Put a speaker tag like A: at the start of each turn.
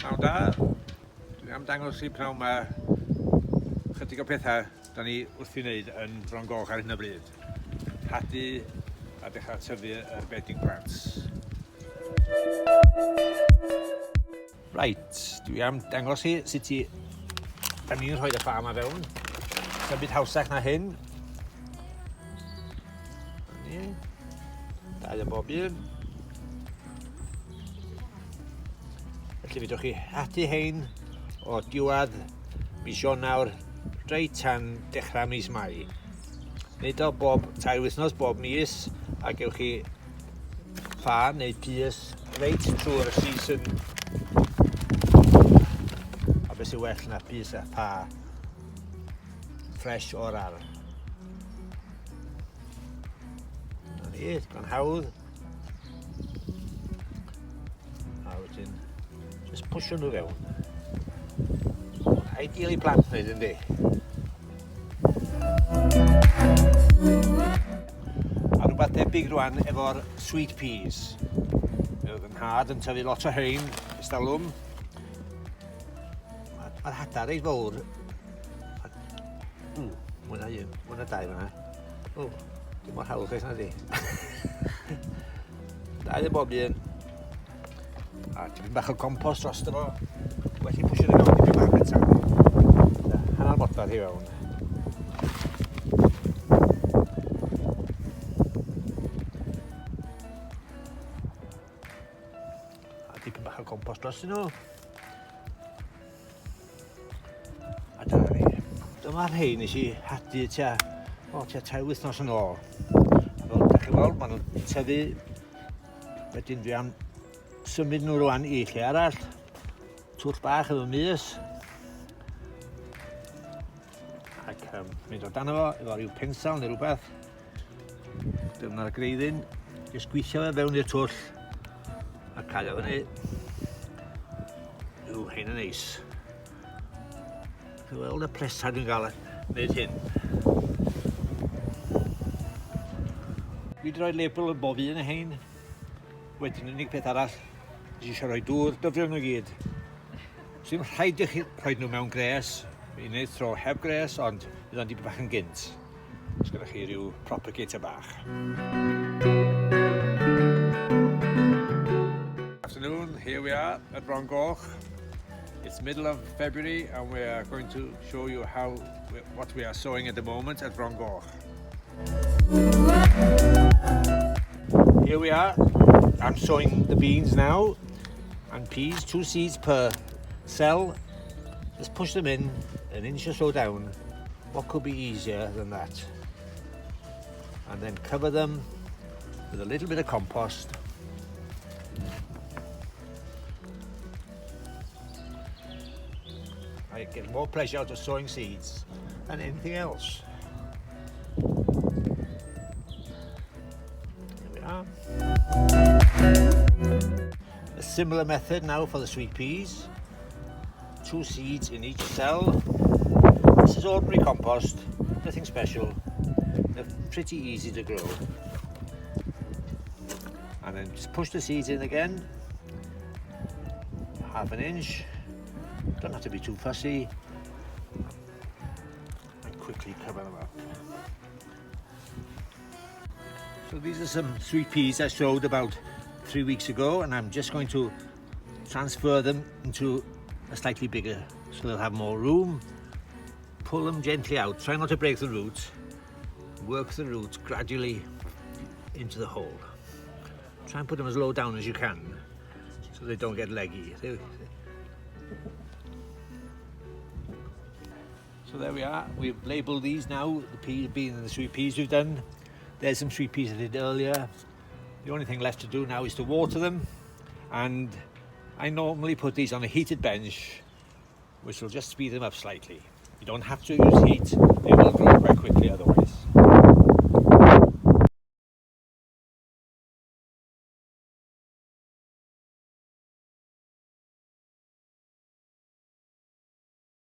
A: Pnawn da, dwi am dangos i pnawn ma chydig o pethau da ni wrth i wneud yn Fron Goch ar hyn o bryd. Hadu a dechrau tyfu y bedding plants. Right, dwi am dangos i sut i da ni'n rhoi y ffa yma fewn. Sa'n byd hawsach na hyn. Dau yn bob un. Felly fydwch chi hadu hein o diwedd mis Ionawr reit tan dechrau mis Mai. Nid o bob 2 wythnos bob mis a gewch chi ffa neu pys reit trwy'r season. A beth sy'n well na pys a ffa fresh o'r ar. Na ni, gan hawdd. A wedyn just pwysio nhw fewn. Ideal i plant wneud yndi. A rhywbeth debyg rwan efo'r sweet peas. Fe oedd yn had yn tyfu lot o hein, ystalwm. Mae'r hadau reit fawr. Mwy na un, mwy na 2 fyna. Dim mor hawdd na di. 2 yn bob un. A tipyn bach o compost drosto fo. Well i pwysio nhw fewn tipyn bach eto. Hanner modfadd hi fewn. A tipyn bach o compost drosto nhw. A dyna ni. Dyma'r rhai nes i hadu tua 2 wythnos yn ôl. Fel da chi'n gweld, maen nhw'n tyfu. Wedyn dwi am symud nhw rwan i lle arall. Twll bach efo mys. Ac mynd o dan efo ryw pensel neu rhywbeth. Dyna'r greiddyn. Jyst gweithio fe fewn i'r twll. A cael o fyny. Hein yn neis. Chi'n weld y plesar dwi'n gael wneud hyn. Dwi wedi rhoi label yn bob un o hein. Wedyn unig peth arall, nes i eisiau rhoi dŵr dyfrio nhw gyd. Sy'n rhaid i chi rhoi nhw mewn gres. Fi'n neud thro heb gres, ond bydd o'n dipyn bach yn gynt. Os gyda chi rhyw propagator bach. Afternoon, here we are at Fron Goch. It's middle of February and we are going to show you what we are sowing at the moment at Fron Goch. Here we are. I'm sowing the beans now and peas, 2 seeds per cell. Just push them in an inch or so down. What could be easier than that? And then cover them with a little bit of compost. I get more pleasure out of sowing seeds than anything else. Here we are. A similar method now for the sweet peas. 2 seeds in each cell. This is ordinary compost, nothing special. They're pretty easy to grow. And then just push the seeds in again. 1/2 inch. Don't have to be too fussy. And quickly cover them up. So these are some sweet peas I sowed about 3 weeks ago, and I'm just going to transfer them into a slightly bigger, so they'll have more room. Pull them gently out, try not to break the roots. Work the roots gradually into the hole. Try and put them as low down as you can, so they don't get leggy. So there we are, we've labelled these now, the pea, bean and the sweet peas we've done. There's some sweet peas I did earlier. The only thing left to do now is to water them, and I normally put these on a heated bench, which will just speed them up slightly. You don't have to use heat, they will grow quite quickly otherwise.